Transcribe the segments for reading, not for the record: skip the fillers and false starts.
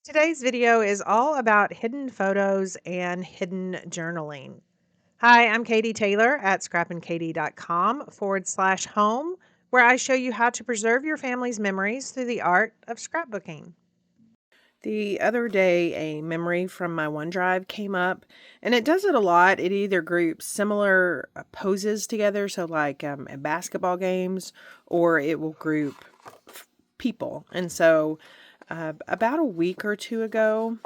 Today's video is all about hidden photos and hidden journaling. Hi, I'm Katie Taylor at scrappinkaty.com/home, where I show you how to preserve your family's memories through the art of scrapbooking. The other day, a memory from my OneDrive came up, and it does it a lot. It either groups similar poses together, so like at basketball games, or it will group people. And so about a week or two ago,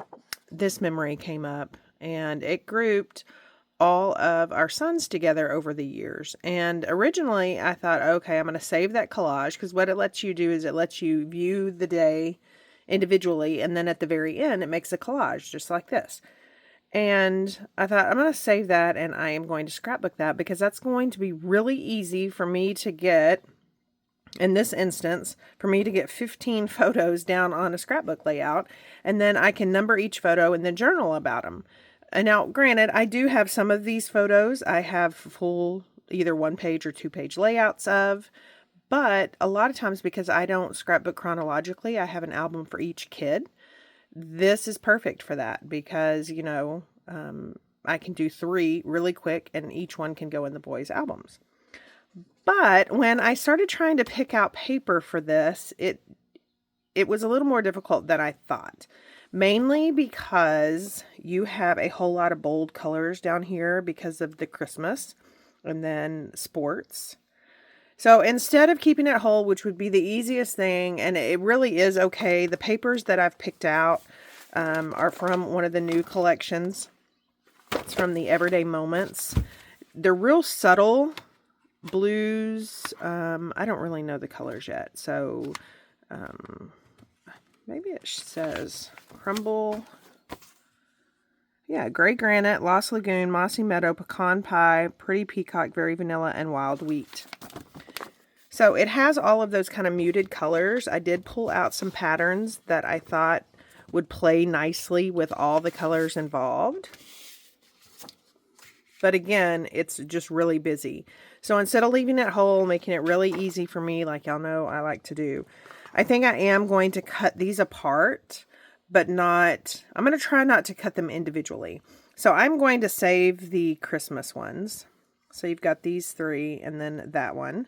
this memory came up, and it grouped all of our sons together over the years. And originally I thought, okay, I'm going to save that collage, because what it lets you do is it lets you view the day individually, and then at the very end it makes a collage just like this. And I thought, I'm going to save that, and I am going to scrapbook that, because that's going to be really easy for me to get, in this instance, for me to get 15 photos down on a scrapbook layout, and then I can number each photo and then journal about them. And now, granted, I do have some of these photos I have full either 1-page or 2-page layouts of, but a lot of times, because I don't scrapbook chronologically, I have an album for each kid. This is perfect for that, because, I can do 3 really quick, and each one can go in the boys' albums. But when I started trying to pick out paper for this, it was a little more difficult than I thought. Mainly because you have a whole lot of bold colors down here because of the Christmas and then sports. So instead of keeping it whole, which would be the easiest thing, and it really is okay, the papers that I've picked out are from one of the new collections. It's from the Everyday Moments. They're real subtle blues. I don't really know the colors yet, so maybe it says crumble. Yeah, gray granite, Lost Lagoon, mossy meadow, pecan pie, pretty peacock, very vanilla, and wild wheat. So it has all of those kind of muted colors. I did pull out some patterns that I thought would play nicely with all the colors involved. But again, it's just really busy. So instead of leaving it whole, making it really easy for me, like y'all know I like to do, I think I am going to cut these apart, but not, I'm going to try not to cut them individually. So I'm going to save the Christmas ones. So you've got these 3 and then that one.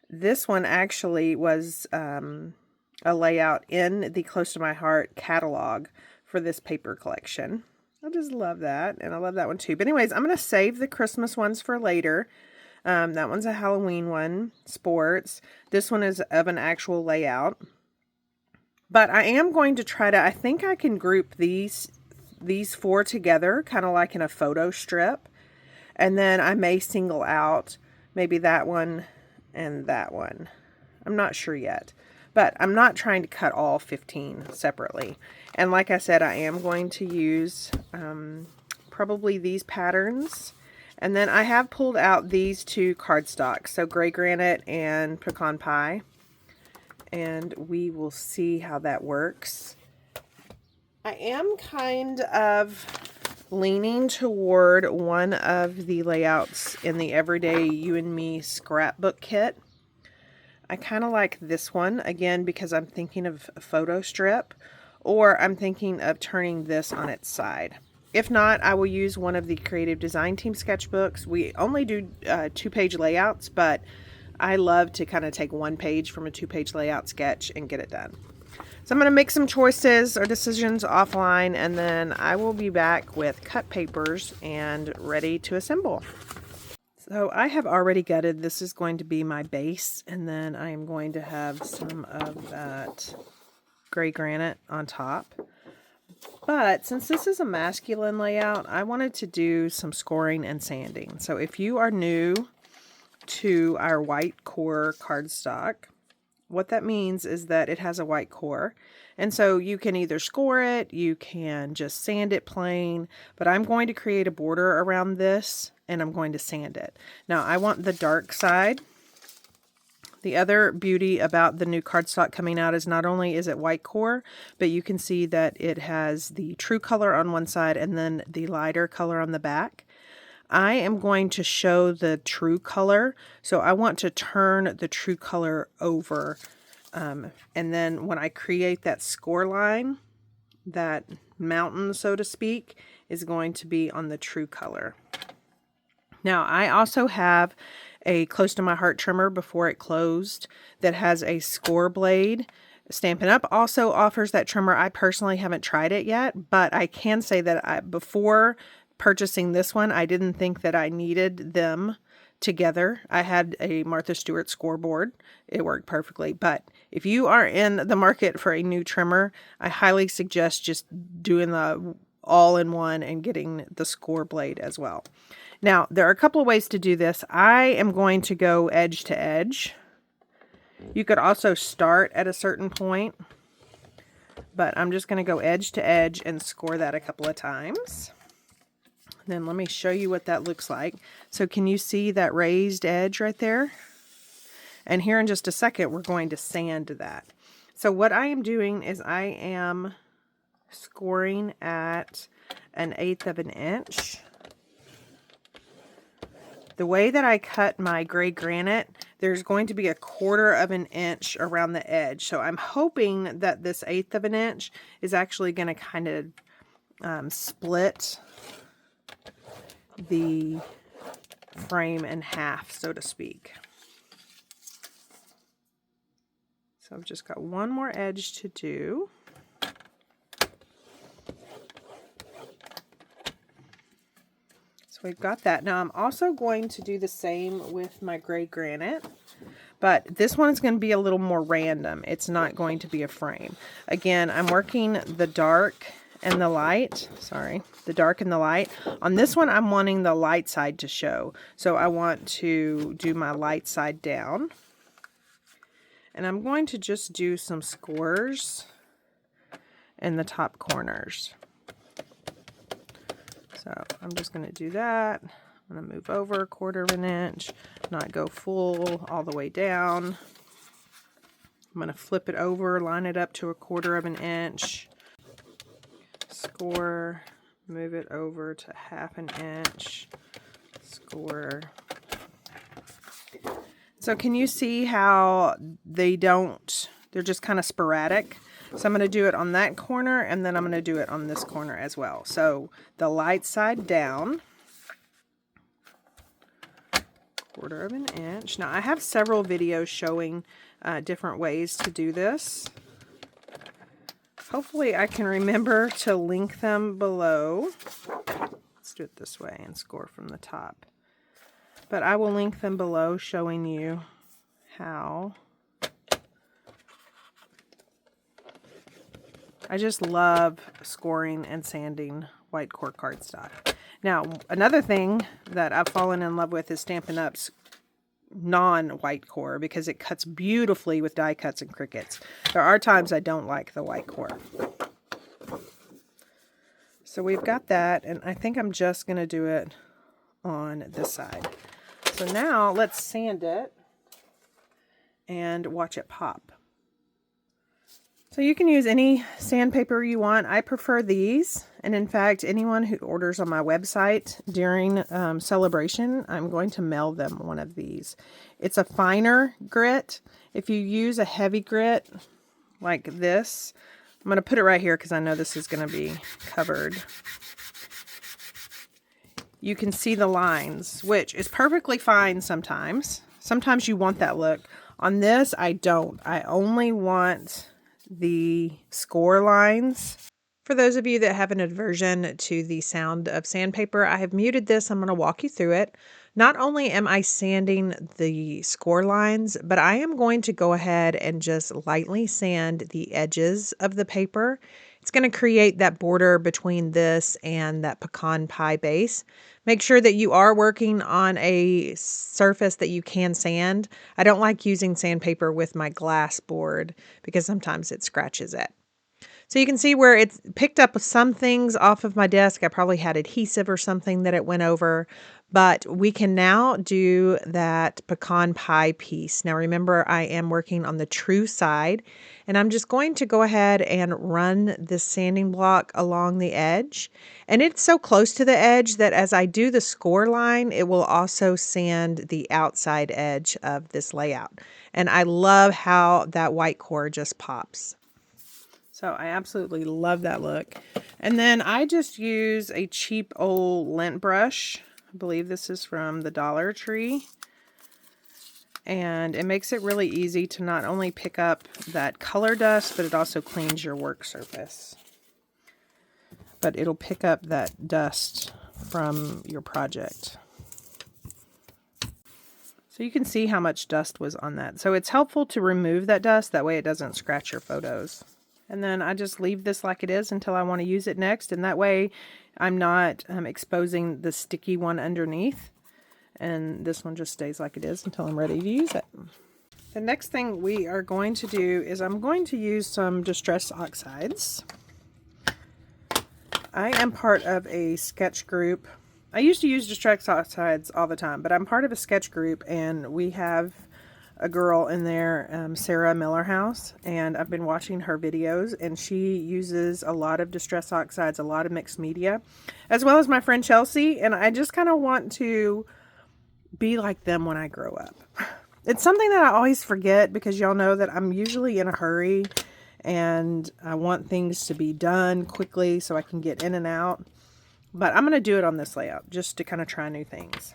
This one actually was a layout in the Close to My Heart catalog for this paper collection. I just love that, and I love that one too. But anyways, I'm going to save the Christmas ones for later. That one's a Halloween one, sports. This one is of an actual layout. But I am going to try to, I think I can group these 4 together, kind of like in a photo strip. And then I may single out maybe that one and that one. I'm not sure yet. But I'm not trying to cut all 15 separately. And like I said, I am going to use probably these patterns. And then I have pulled out these 2 cardstocks. So gray granite and pecan pie. And we will see how that works. I am kind of leaning toward one of the layouts in the Everyday You and Me scrapbook kit. I kind of like this one, again, because I'm thinking of a photo strip, or I'm thinking of turning this on its side. If not, I will use one of the Creative Design Team sketchbooks. We only do 2-page layouts, but I love to kind of take 1 page from a 2-page layout sketch and get it done. So I'm going to make some choices or decisions offline, and then I will be back with cut papers and ready to assemble. So I have already gutted. This is going to be my base, and then I am going to have some of that gray granite on top. But since this is a masculine layout, I wanted to do some scoring and sanding. So if you are new to our white core cardstock, what that means is that it has a white core. And so you can either score it, you can just sand it plain, but I'm going to create a border around this and I'm going to sand it. Now I want the dark side. The other beauty about the new cardstock coming out is not only is it white core, but you can see that it has the true color on one side and then the lighter color on the back. I am going to show the true color, so I want to turn the true color over, and then when I create that score line, that mountain, so to speak, is going to be on the true color. Now, I also have a Close to My Heart trimmer before it closed that has a score blade. Stampin' Up! Also offers that trimmer. I personally haven't tried it yet, but I can say that before purchasing this one, I didn't think that I needed them together. I had a Martha Stewart scoreboard. It worked perfectly. But if you are in the market for a new trimmer, I highly suggest just doing the all-in-one and getting the score blade as well. Now, there are a couple of ways to do this. I am going to go edge to edge. You could also start at a certain point, but I'm just going to go edge to edge and score that a couple of times. Then let me show you what that looks like. So can you see that raised edge right there? And here in just a second, we're going to sand that. So what I am doing is I am scoring at 1/8 of an inch. The way that I cut my gray granite, there's going to be 1/4 of an inch around the edge. So I'm hoping that this 1/8 of an inch is actually going to kind of split the frame in half, so to speak. So I've just got one more edge to do. So we've got that. Now I'm also going to do the same with my gray granite, but this one is going to be a little more random. It's not going to be a frame. Again, I'm working the dark and the light, the dark and the light. On this one, I'm wanting the light side to show. So I want to do my light side down. And I'm going to just do some scores in the top corners. So I'm just going to do that. I'm going to move over 1/4 of an inch, not go full all the way down. I'm going to flip it over, line it up to 1/4 of an inch. Score, move it over to 1/2 an inch, score. So can you see how they're just kind of sporadic? So I'm going to do it on that corner, and then I'm going to do it on this corner as well. So the light side down, 1/4 of an inch. Now I have several videos showing different ways to do this. Hopefully I can remember to link them below. Let's do it this way and score from the top. But I will link them below showing you how. I just love scoring and sanding white core cardstock. Now, another thing that I've fallen in love with is Stampin' Up's non-white core, because it cuts beautifully with die cuts and Cricuts. There are times I don't like the white core. So we've got that, and I think I'm just going to do it on this side. So now let's sand it and watch it pop. So you can use any sandpaper you want. I prefer these. And in fact, anyone who orders on my website during celebration, I'm going to mail them one of these. It's a finer grit. If you use a heavy grit like this, I'm going to put it right here because I know this is going to be covered. You can see the lines, which is perfectly fine sometimes. Sometimes you want that look. On this, I don't. I only want the score lines. For those of you that have an aversion to the sound of sandpaper, I have muted this. I'm going to walk you through it. Not only am I sanding the score lines, but I am going to go ahead and just lightly sand the edges of the paper. It's going to create that border between this and that pecan pie base. Make sure that you are working on a surface that you can sand. I don't like using sandpaper with my glass board because sometimes it scratches it. So you can see where it's picked up some things off of my desk. I probably had adhesive or something that it went over, but we can now do that pecan pie piece. Now remember, I am working on the true side, and I'm just going to go ahead and run this sanding block along the edge. And it's so close to the edge that as I do the score line, it will also sand the outside edge of this layout. And I love how that white core just pops. So I absolutely love that look. And then I just use a cheap old lint brush. I believe this is from the Dollar Tree. And it makes it really easy to not only pick up that color dust, but it also cleans your work surface. But it'll pick up that dust from your project. So you can see how much dust was on that. So it's helpful to remove that dust, that way it doesn't scratch your photos. And then I just leave this like it is until I want to use it next, and that way I'm not exposing the sticky one underneath. And this one just stays like it is until I'm ready to use it. The next thing we are going to do is I'm going to use some Distress Oxides. I am part of a sketch group. I used to use Distress Oxides all the time, but I'm part of a sketch group, and we have a girl in there, Sarah Millerhouse, and I've been watching her videos, and she uses a lot of Distress Oxides, a lot of mixed media, as well as my friend Chelsea, and I just kind of want to be like them when I grow up. It's something that I always forget because y'all know that I'm usually in a hurry and I want things to be done quickly so I can get in and out. But I'm going to do it on this layout just to kind of try new things.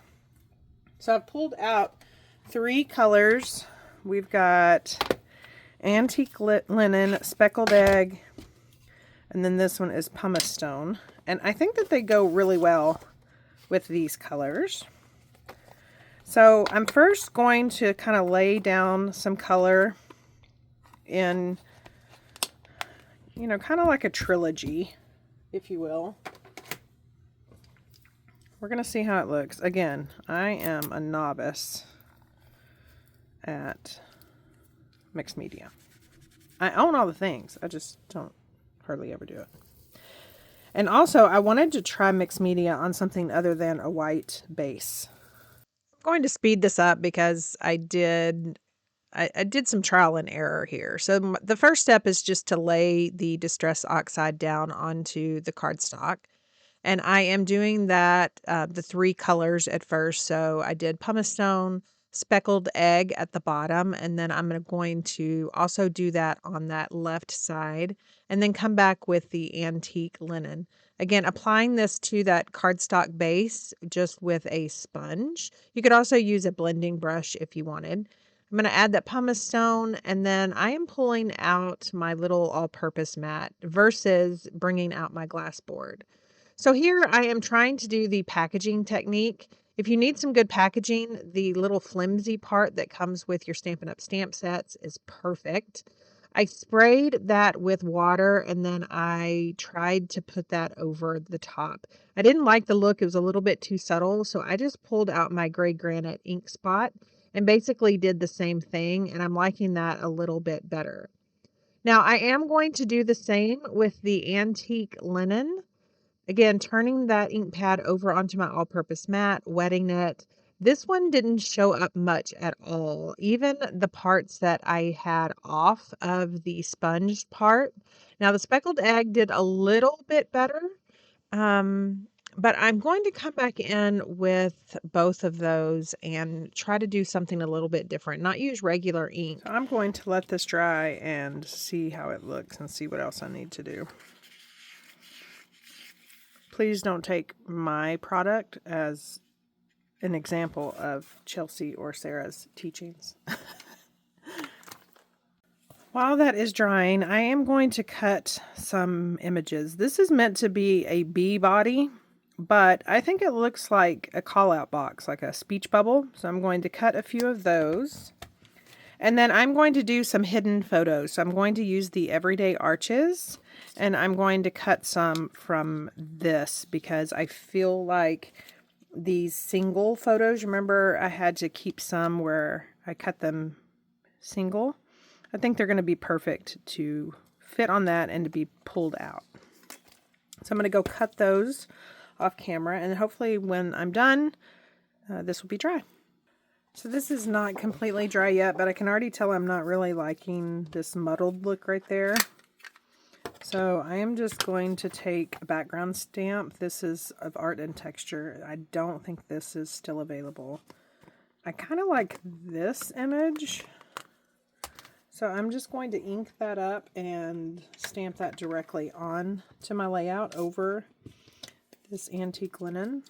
So I've pulled out 3 colors. We've got Antique Linen, Speckled Egg, and then this one is Pumice Stone. And I think that they go really well with these colors. So I'm first going to kind of lay down some color in, you know, kind of like a trilogy, if you will. We're going to see how it looks. Again, I am a novice at mixed media. I own all the things. I just don't hardly ever do it. And also, I wanted to try mixed media on something other than a white base. I'm going to speed this up because I did some trial and error here. So the first step is just to lay the Distress Oxide down onto the cardstock. And I am doing that, the 3 colors at first. So I did Pumice Stone, Speckled Egg at the bottom, and then I'm going to also do that on that left side, and then come back with the Antique Linen. Again, applying this to that cardstock base just with a sponge. You could also use a blending brush if you wanted. I'm going to add that Pumice Stone, and then I am pulling out my little all-purpose mat versus bringing out my glass board. So here I am trying to do the packaging technique. If you need some good packaging, the little flimsy part that comes with your Stampin' Up! Stamp sets is perfect. I sprayed that with water, and then I tried to put that over the top. I didn't like the look. It was a little bit too subtle, so I just pulled out my gray granite ink spot and basically did the same thing, and I'm liking that a little bit better. Now, I am going to do the same with the Antique Linen. Again, turning that ink pad over onto my all-purpose mat, wetting it. This one didn't show up much at all. Even the parts that I had off of the sponge part. Now, the Speckled Egg did a little bit better. But I'm going to come back in with both of those and try to do something a little bit different. Not use regular ink. So I'm going to let this dry and see how it looks and see what else I need to do. Please don't take my product as an example of Chelsea or Sarah's teachings. While that is drying, I am going to cut some images. This is meant to be a bee body, but I think it looks like a call-out box, like a speech bubble. So I'm going to cut a few of those. And then I'm going to do some hidden photos. So I'm going to use the Everyday Arches, and I'm going to cut some from this because I feel like these single photos, remember I had to keep some where I cut them single. I think they're going to be perfect to fit on that and to be pulled out. So I'm going to go cut those off camera, and hopefully when I'm done, this will be dry. So this is not completely dry yet, but I can already tell I'm not really liking this muddled look right there. So I am just going to take a background stamp. This is of Art and Texture. I don't think this is still available. I kind of like this image. So I'm just going to ink that up and stamp that directly on to my layout over this antique linen.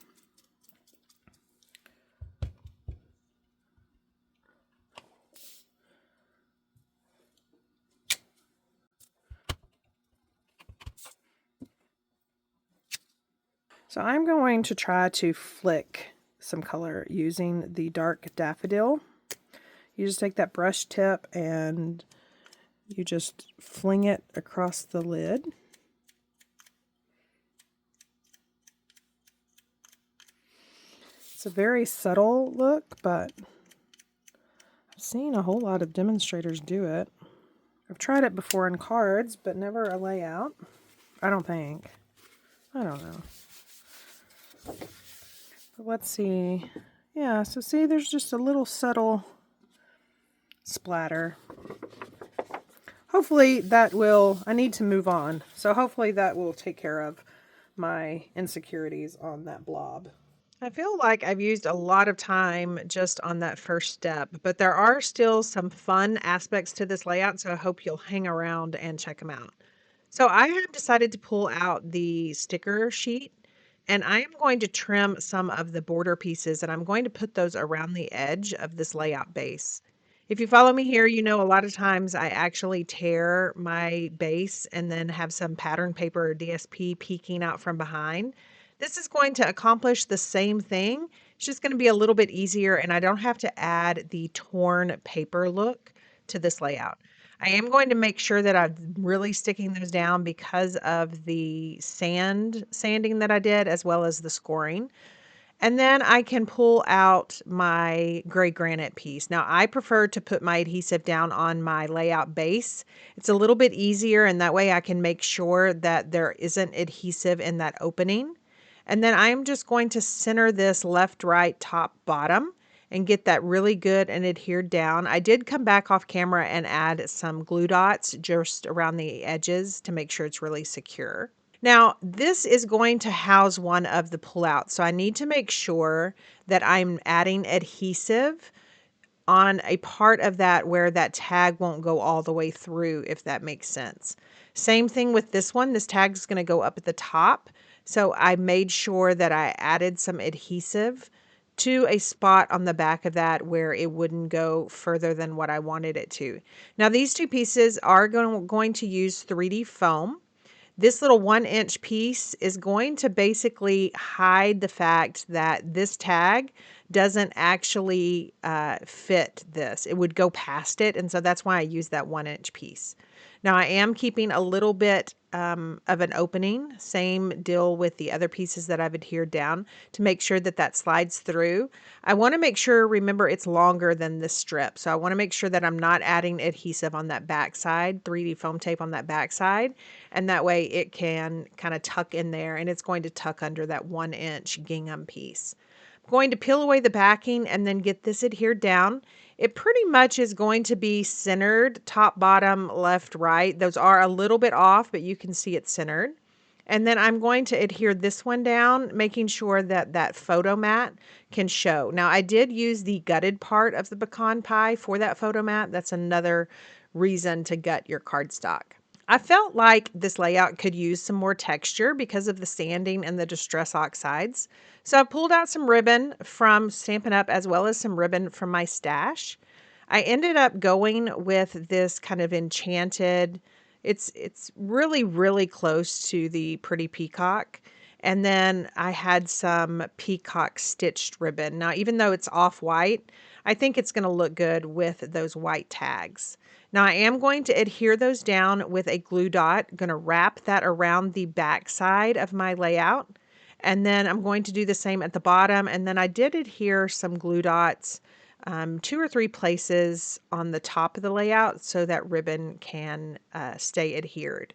So I'm going to try to flick some color using the dark daffodil. You just take that brush tip and you just fling it across the lid. It's a very subtle look, but I've seen a whole lot of demonstrators do it. I've tried it before in cards, but never a layout. I don't think. I don't know. But let's see. Yeah, so see, there's just a little subtle splatter. Hopefully that will, I need to move on. So hopefully that will take care of my insecurities on that blob. I feel like I've used a lot of time just on that first step, but there are still some fun aspects to this layout, so I hope you'll hang around and check them out. So I have decided to pull out the sticker sheet, and I am going to trim some of the border pieces, and I'm going to put those around the edge of this layout base. If you follow me here, you know a lot of times I actually tear my base and then have some pattern paper or DSP peeking out from behind. This is going to accomplish the same thing. It's just going to be a little bit easier, and I don't have to add the torn paper look to this layout. I am going to make sure that I'm really sticking those down because of the sanding that I did, as well as the scoring. And then I can pull out my gray granite piece. Now I prefer to put my adhesive down on my layout base. It's a little bit easier, and that way I can make sure that there isn't adhesive in that opening. And then I'm just going to center this left, right, top, bottom and get that really good and adhered down. I did come back off camera and add some glue dots just around the edges to make sure it's really secure. Now, this is going to house one of the pullouts, so I need to make sure that I'm adding adhesive on a part of that where that tag won't go all the way through, if that makes sense. Same thing with this one. This tag is going to go up at the top, so I made sure that I added some adhesive to a spot on the back of that where it wouldn't go further than what I wanted it to. Now, these two pieces are going to use 3D foam. This little 1-inch piece is going to basically hide the fact that this tag doesn't actually fit this. It would go past it, and so that's why I use that 1-inch piece. Now I am keeping a little bit of an opening, same deal with the other pieces that I've adhered down to make sure that that slides through. I want to make sure, remember, it's longer than this strip. So I want to make sure that I'm not adding adhesive on that back side, 3D foam tape on that back side, and that way it can kind of tuck in there, and it's going to tuck under that 1-inch gingham piece. I'm going to peel away the backing and then get this adhered down. It pretty much is going to be centered, top, bottom, left, right. Those are a little bit off, but you can see it's centered. And then I'm going to adhere this one down, making sure that that photo mat can show. Now, I did use the gutted part of the pecan pie for that photo mat. That's another reason to gut your cardstock. I felt like this layout could use some more texture because of the sanding and the distress oxides. So I pulled out some ribbon from Stampin' Up! As well as some ribbon from my stash. I ended up going with this kind of enchanted, it's really, really close to the Pretty Peacock. And then I had some peacock stitched ribbon. Now, even though it's off-white, I think it's going to look good with those white tags. Now I am going to adhere those down with a glue dot, going to wrap that around the back side of my layout. And then I'm going to do the same at the bottom. And then I did adhere some glue dots 2 or 3 places on the top of the layout so that ribbon can stay adhered.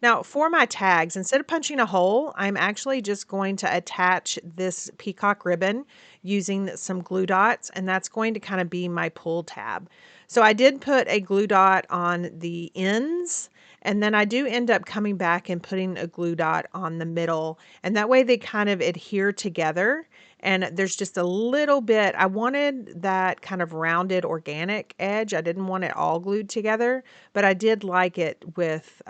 Now for my tags, instead of punching a hole, I'm actually just going to attach this peacock ribbon using some glue dots, and that's going to kind of be my pull tab. So I did put a glue dot on the ends, And then I do end up coming back and putting a glue dot on the middle, and that way they kind of adhere together. And there's just a little bit, I wanted that kind of rounded organic edge. I didn't want it all glued together, but I did like it with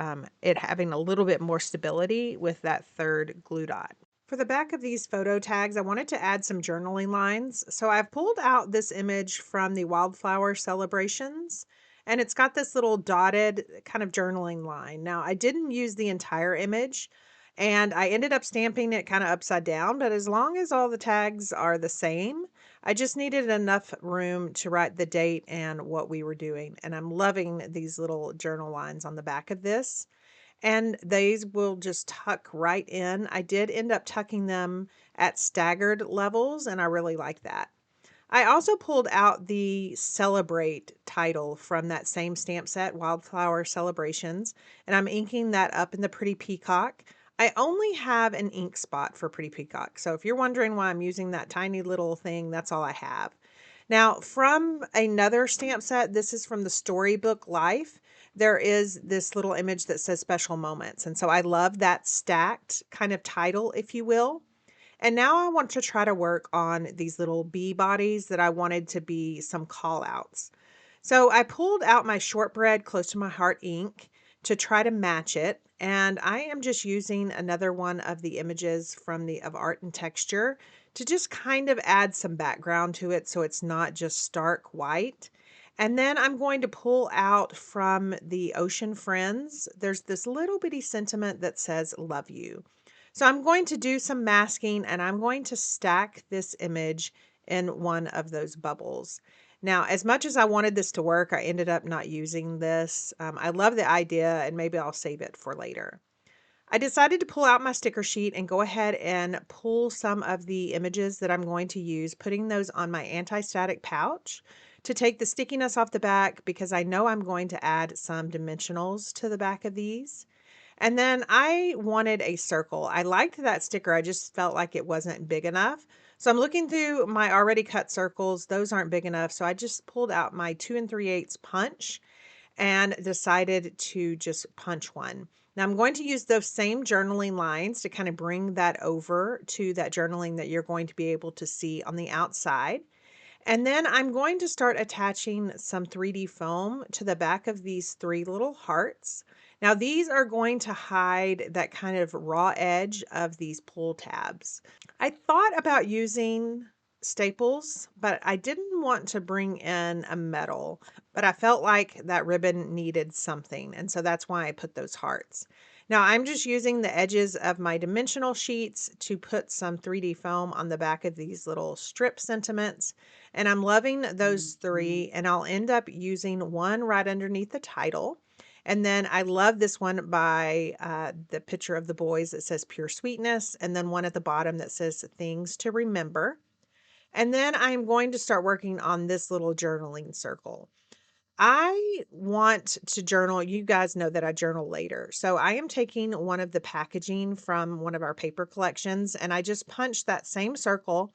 it having a little bit more stability with that third glue dot. For the back of these photo tags, I wanted to add some journaling lines. So I've pulled out this image from the wildflower celebrations, and it's got this little dotted kind of journaling line. Now, I didn't use the entire image, and I ended up stamping it kind of upside down, but as long as all the tags are the same, I just needed enough room to write the date and what we were doing. And I'm loving these little journal lines on the back of this. And these will just tuck right in. I did end up tucking them at staggered levels, and I really like that. I also pulled out the Celebrate title from that same stamp set, Wildflower Celebrations, and I'm inking that up in the Pretty Peacock. I only have an ink spot for Pretty Peacock, so if you're wondering why I'm using that tiny little thing, that's all I have. Now, from another stamp set, this is from the Storybook Life. There is this little image that says Special Moments. And so I love that stacked kind of title, if you will. And now I want to try to work on these little bee bodies that I wanted to be some call outs. So I pulled out my shortbread close to my heart ink to try to match it. And I am just using another one of the images from the of Art and Texture to just kind of add some background to it so it's not just stark white. And then I'm going to pull out from the Ocean Friends. There's this little bitty sentiment that says, love you. So I'm going to do some masking, and I'm going to stack this image in one of those bubbles. Now, as much as I wanted this to work, I ended up not using this. I love the idea, and maybe I'll save it for later. I decided to pull out my sticker sheet and go ahead and pull some of the images that I'm going to use, putting those on my anti-static pouch to take the stickiness off the back, because I know I'm going to add some dimensionals to the back of these. And then I wanted a circle. I liked that sticker. I just felt like it wasn't big enough. So I'm looking through my already cut circles. Those aren't big enough. So I just pulled out my 2 3/8 punch and decided to just punch one. Now I'm going to use those same journaling lines to kind of bring that over to that journaling that you're going to be able to see on the outside. And then I'm going to start attaching some 3D foam to the back of these 3 little hearts. Now these are going to hide that kind of raw edge of these pull tabs. I thought about using staples, but I didn't want to bring in a metal, but I felt like that ribbon needed something. And so that's why I put those hearts. Now I'm just using the edges of my dimensional sheets to put some 3D foam on the back of these little strip sentiments. And I'm loving those 3, and I'll end up using one right underneath the title. And then I love this one by the picture of the boys that says Pure Sweetness, and then one at the bottom that says Things to Remember. And then I'm going to start working on this little journaling circle. I want to journal. You guys know that I journal later. So I am taking one of the packaging from one of our paper collections, and I just punched that same circle,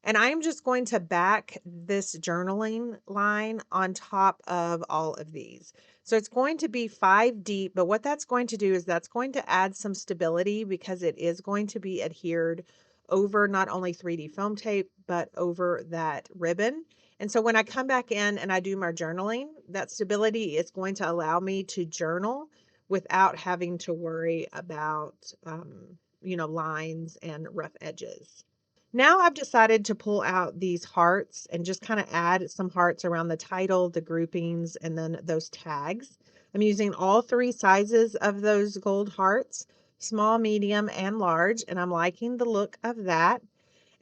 and I'm just going to back this journaling line on top of all of these. So it's going to be 5 deep, but what that's going to do is that's going to add some stability, because it is going to be adhered over not only 3D foam tape, but over that ribbon. And so when I come back in and I do my journaling, that stability is going to allow me to journal without having to worry about, lines and rough edges. Now I've decided to pull out these hearts and just kind of add some hearts around the title, the groupings, and then those tags. I'm using all 3 sizes of those gold hearts, small, medium, and large, and I'm liking the look of that.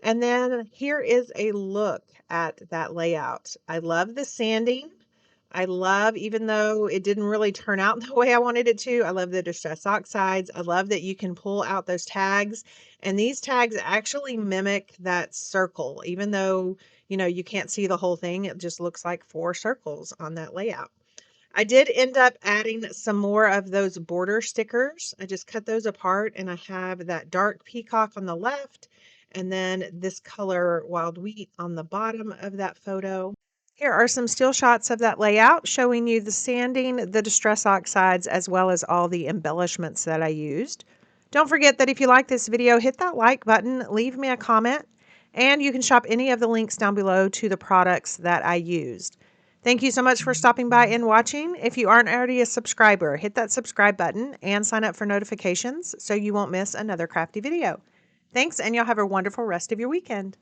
And then here is a look at that layout. I love the sanding. I love, even though it didn't really turn out the way I wanted it to, I love the distress oxides. I love that you can pull out those tags, and these tags actually mimic that circle. Even though, you can't see the whole thing, it just looks like 4 circles on that layout. I did end up adding some more of those border stickers. I just cut those apart, and I have that dark peacock on the left, and then this color wild wheat on the bottom of that photo. Here are some still shots of that layout showing you the sanding, the distress oxides, as well as all the embellishments that I used. Don't forget that if you like this video, hit that like button, leave me a comment, and you can shop any of the links down below to the products that I used. Thank you so much for stopping by and watching. If you aren't already a subscriber, hit that subscribe button and sign up for notifications so you won't miss another crafty video. Thanks, and y'all have a wonderful rest of your weekend.